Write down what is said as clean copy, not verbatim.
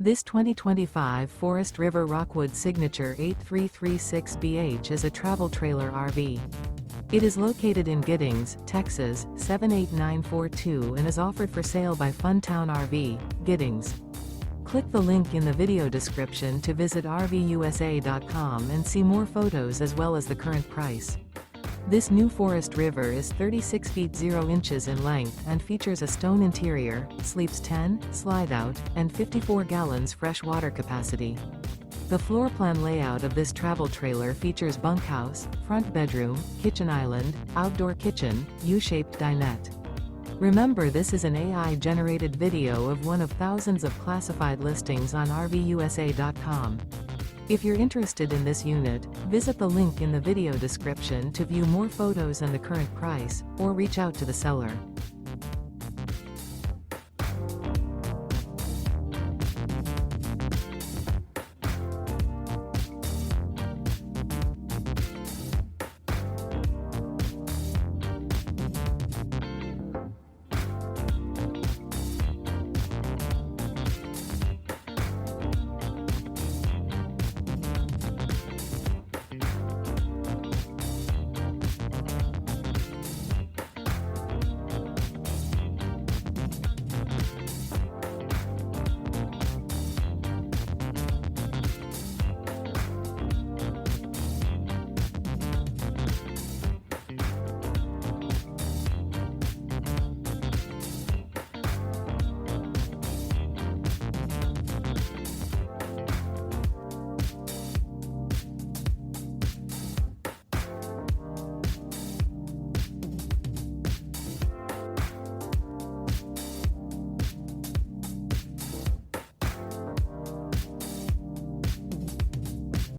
This 2025 Forest River Rockwood Signature 8336BH is a travel trailer RV. It is located in Giddings, Texas, 78942 and is offered for sale by Funtown RV, Giddings. Click the link in the video description to visit RVUSA.com and see more photos as well as the current price. This new Forest River is 36 feet 0 inches in length and features a stone interior, sleeps 10, slide-out, and 54 gallons fresh water capacity. The floor plan layout of this travel trailer features bunkhouse, front bedroom, kitchen island, outdoor kitchen, U-shaped dinette. Remember, this is an AI-generated video of one of thousands of classified listings on RVUSA.com. If you're interested in this unit, visit the link in the video description to view more photos and the current price, or reach out to the seller.